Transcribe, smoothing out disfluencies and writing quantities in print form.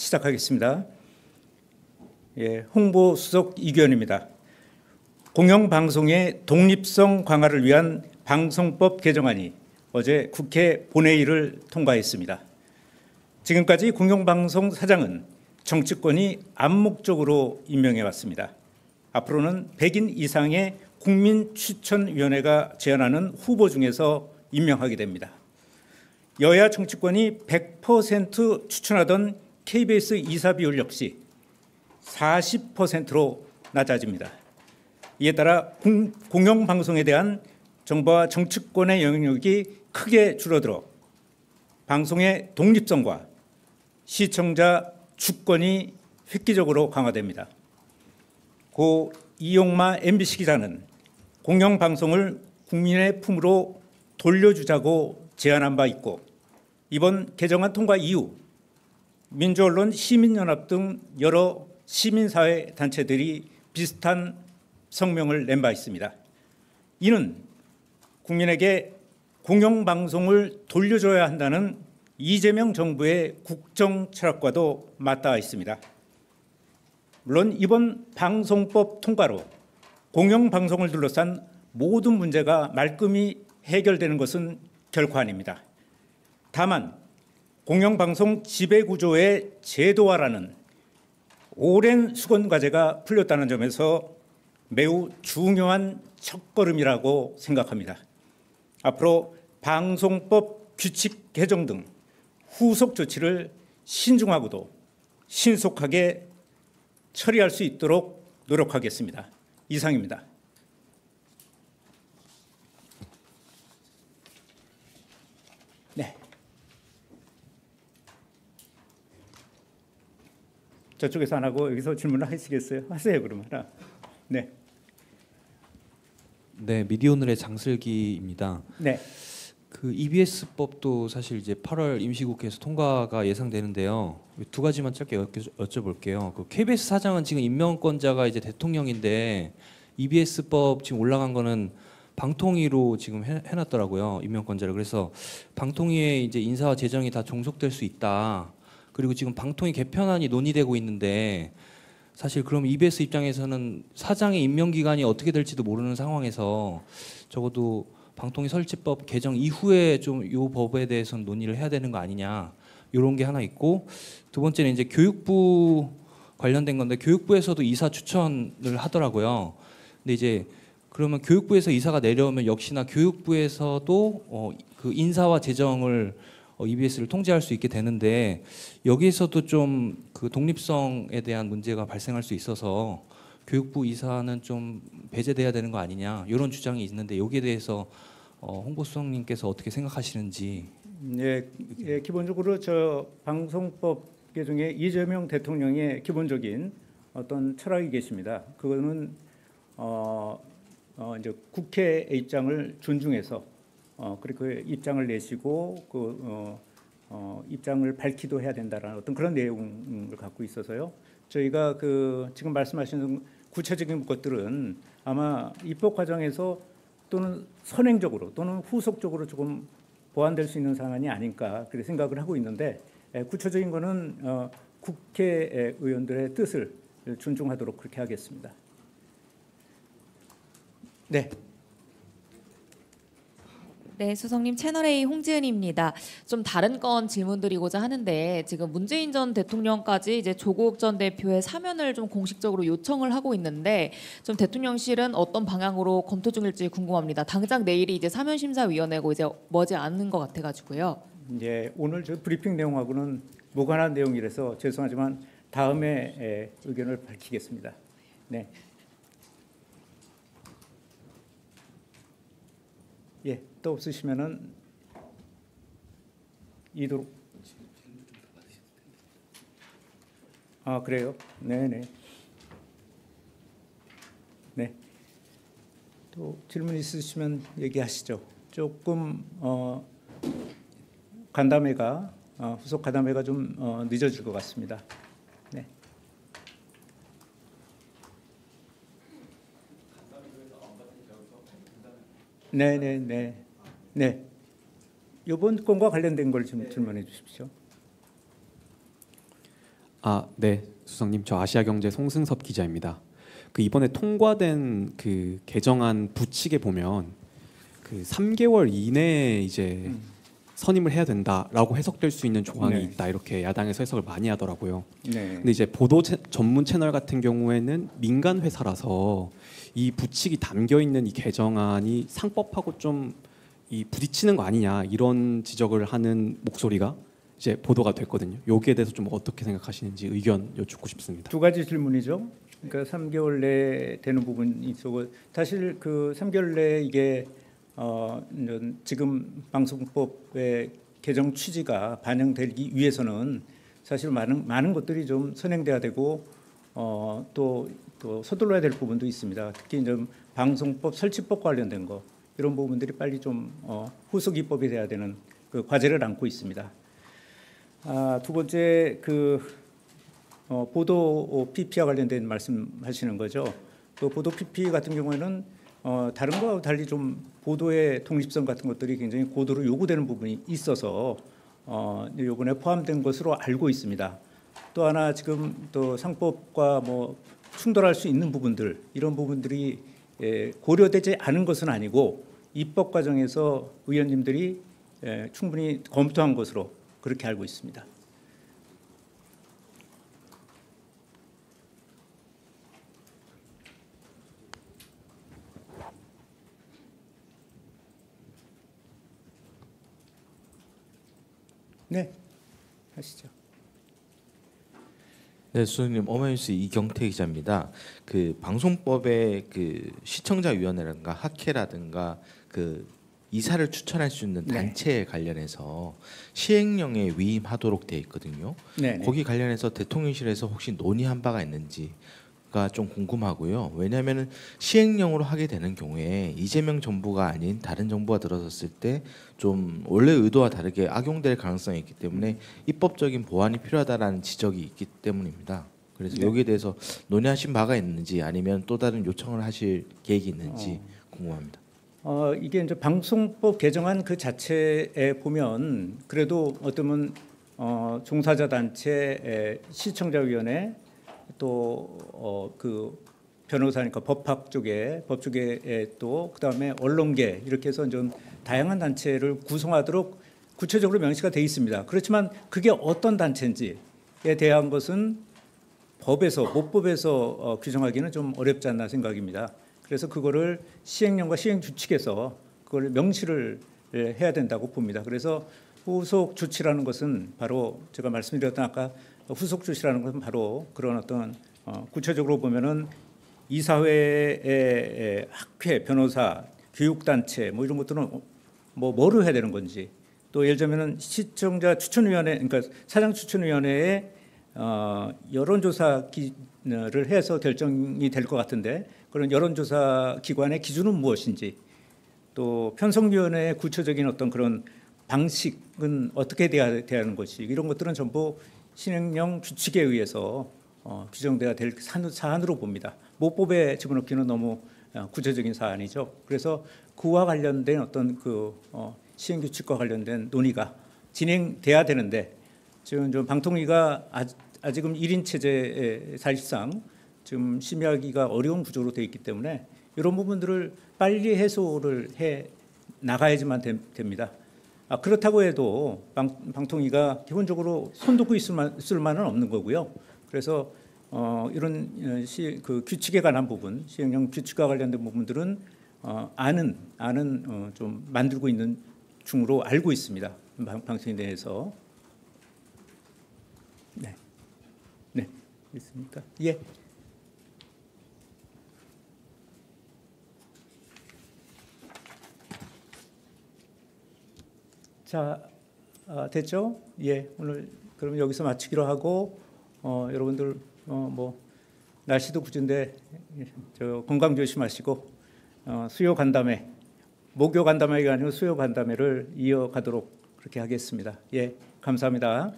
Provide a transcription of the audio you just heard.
시작하겠습니다. 홍보 수석 이규현입니다. 공영방송의 독립성 강화를 위한 방송법 개정안이 어제 국회 본회의를 통과했습니다. 지금까지 공영방송 사장은 정치권이 암묵적으로 임명해 왔습니다. 앞으로는 100인 이상의 국민추천위원회가 제안하는 후보 중에서 임명하게 됩니다. 여야 정치권이 100% 추천하던 KBS 이사 비율 역시 40%로 낮아집니다. 이에 따라 공영방송에 대한 정부와 정치권의 영향력이 크게 줄어들어 방송의 독립성과 시청자 주권이 획기적으로 강화됩니다. 고 이용마 MBC 기자는 공영방송을 국민의 품으로 돌려주자고 제안한 바 있고, 이번 개정안 통과 이후 민주언론 시민연합 등 여러 시민사회 단체들이 비슷한 성명을 낸 바 있습니다. 이는 국민에게 공영방송을 돌려줘야 한다는 이재명 정부의 국정 철학과도 맞닿아 있습니다. 물론 이번 방송법 통과로 공영방송을 둘러싼 모든 문제가 말끔히 해결되는 것은 결코 아닙니다. 다만 공영방송 지배구조의 제도화라는 오랜 수건 과제가 풀렸다는 점에서 매우 중요한 첫걸음이라고 생각합니다. 앞으로 방송법 규칙 개정 등 후속 조치를 신중하고도 신속하게 처리할 수 있도록 노력하겠습니다. 이상입니다. 네. 저쪽에서 안 하고 여기서 질문을 하시겠어요? 하세요, 그러면. 네. 네, 미디어오늘의 장슬기입니다. 네. 그 EBS법도 사실 이제 8월 임시국회에서 통과가 예상되는데요. 두 가지만 짧게 여쭤볼게요. 그 KBS 사장은 지금 임명권자가 이제 대통령인데 EBS법 지금 올라간 거는 방통위로 지금 해놨더라고요, 임명권자를. 그래서 방통위에 이제 인사와 재정이 다 종속될 수 있다. 그리고 지금 방통위 개편안이 논의되고 있는데, 사실 그럼 EBS 입장에서는 사장의 임명 기간이 어떻게 될지도 모르는 상황에서 적어도 방통위 설치법 개정 이후에 좀 이 법에 대해서는 논의를 해야 되는 거 아니냐, 이런 게 하나 있고, 두 번째는 이제 교육부 관련된 건데 교육부에서도 이사 추천을 하더라고요. 근데 이제 그러면 교육부에서 이사가 내려오면 역시나 교육부에서도 그 인사와 재정을 EBS를 통제할 수 있게 되는데, 여기에서도 좀 그 독립성에 대한 문제가 발생할 수 있어서 교육부 이사는 좀 배제돼야 되는 거 아니냐, 이런 주장이 있는데 여기에 대해서 홍보수석님께서 어떻게 생각하시는지. 네, 기본적으로 저 방송법 개정에 이재명 대통령의 기본적인 어떤 철학이 계십니다. 그거는 이제 국회의 입장을 존중해서 그리고 입장을 내시고 입장을 밝히도 해야 된다라는 어떤 그런 내용을 갖고 있어서요. 저희가 그 지금 말씀하시는 구체적인 것들은 아마 입법 과정에서 또는 선행적으로 또는 후속적으로 조금 보완될 수 있는 사안이 아닐까 그렇게 생각을 하고 있는데, 구체적인 거는 국회의원들의 뜻을 존중하도록 그렇게 하겠습니다. 네. 네, 수석님, 채널A 홍지은입니다. 좀 다른 건 질문드리고자 하는데, 지금 문재인 전 대통령까지 이제 조국 전 대표의 사면을 좀 공식적으로 요청을 하고 있는데, 좀 대통령실은 어떤 방향으로 검토 중일지 궁금합니다. 당장 내일이 이제 사면심사위원회고 이제 머지 않는 것 같아가지고요. 예, 오늘 저 브리핑 내용하고는 무관한 내용이라서 죄송하지만 다음에 의견을 밝히겠습니다. 네. 예, 또 없으시면은 이도록. 아, 그래요? 네네. 네. 또 질문 있으시면 얘기하시죠. 조금 간담회가 후속 간담회가 좀 늦어질 것 같습니다. 네. 네네네. 네. 이번 건과 관련된 걸 좀 질문해 주십시오. 네, 수석님, 저 아시아경제 송승섭 기자입니다. 그 이번에 통과된 그 개정안 부칙에 보면 그 3개월 이내에 이제 선임을 해야 된다라고 해석될 수 있는 조항이 네. 있다, 이렇게 야당에서 해석을 많이 하더라고요. 네. 근데 이제 전문 채널 같은 경우에는 민간 회사라서 이 부칙이 담겨 있는 이 개정안이 상법하고 좀 이 부딪히는 거 아니냐, 이런 지적을 하는 목소리가 이제 보도가 됐거든요. 여기에 대해서 좀 어떻게 생각하시는지 의견 여쭙고 싶습니다. 두 가지 질문이죠. 그러니까 3개월 내에 되는 부분이 있고, 사실 그 3개월 내에 이게 지금 방송법의 개정 취지가 반영되기 위해서는 사실 많은 것들이 좀 선행돼야 되고 또 서둘러야 될 부분도 있습니다. 특히 이제 방송법 설치법 관련된 거, 이런 부분들이 빨리 좀 후속 입법이 돼야 되는 그 과제를 안고 있습니다. 두 번째, 그 보도 PP와 관련된 말씀하시는 거죠. 그 보도 PP 같은 경우에는 다른 거와 달리 좀 보도의 독립성 같은 것들이 굉장히 고도로 요구되는 부분이 있어서 이번에 포함된 것으로 알고 있습니다. 또 하나, 지금 또 상법과 뭐 충돌할 수 있는 부분들, 이런 부분들이 고려되지 않은 것은 아니고 입법 과정에서 의원님들이 충분히 검토한 것으로 그렇게 알고 있습니다. 네, 하시죠. 네, 수석님, 어메이스 이경태 기자입니다. 그 방송법의 그 시청자위원회라든가 학회라든가 그 이사를 추천할 수 있는 네. 단체에 관련해서 시행령에 위임하도록 돼 있거든요. 네, 거기 관련해서 대통령실에서 혹시 논의한 바가 있는지가 좀 궁금하고요. 왜냐하면 시행령으로 하게 되는 경우에 이재명 정부가 아닌 다른 정부가 들어섰을 때 좀 원래 의도와 다르게 악용될 가능성이 있기 때문에 입법적인 보완이 필요하다라는 지적이 있기 때문입니다. 그래서 네. 여기에 대해서 논의하신 바가 있는지 아니면 또 다른 요청을 하실 계획이 있는지 궁금합니다. 이게 이제 방송법 개정안 그 자체에 보면 그래도 어쩌면 종사자 단체, 시청자위원회, 또 그 변호사니까 법학 쪽에 법 쪽에 또 그다음에 언론계, 이렇게 해서 좀 다양한 단체를 구성하도록 구체적으로 명시가 돼 있습니다. 그렇지만 그게 어떤 단체인지에 대한 것은 모법에서 규정하기는 좀 어렵지 않나 생각입니다. 그래서 그거를 시행령과 시행규칙에서 그걸 명시를 해야 된다고 봅니다. 그래서 후속 조치라는 것은 바로 제가 말씀드렸던 아까 후속 조치라는 것은 바로 그런 어떤 구체적으로 보면은 이사회의 학회, 변호사, 교육단체 뭐 이런 것들은 뭐를 해야 되는 건지, 또 예를 들면은 시청자 추천위원회, 그러니까 사장 추천위원회에 여론조사를 해서 결정이 될 것 같은데, 그런 여론조사 기관의 기준은 무엇인지, 또 편성위원회의 구체적인 어떤 그런 방식은 어떻게 돼야 하는 것이, 이런 것들은 전부 시행령 규칙에 의해서 규정돼야 될 사안으로 봅니다. 모법에 집어넣기는 너무 구체적인 사안이죠. 그래서 그와 관련된 어떤 그 시행 규칙과 관련된 논의가 진행돼야 되는데, 지금 좀 방통위가 아직은 1인 체제에 사실상 지금 심의하기가 어려운 구조로 되어 있기 때문에 이런 부분들을 빨리 해소를 해 나가야지만 됩니다. 그렇다고 해도 방통위가 기본적으로 손놓고 있을 만은 없는 거고요. 그래서 이런 그 규칙에 관한 부분, 시행령 규칙과 관련된 부분들은 안은 좀 만들고 있는 중으로 알고 있습니다. 방통위 내에서. 네, 있습니까? 예. 자, 됐죠? 예, 오늘 그럼 여기서 마치기로 하고, 여러분들 뭐 날씨도 굿인데 건강 조심하시고 수요 간담회, 목요 간담회가 아니고 수요 간담회를 이어가도록 그렇게 하겠습니다. 예, 감사합니다.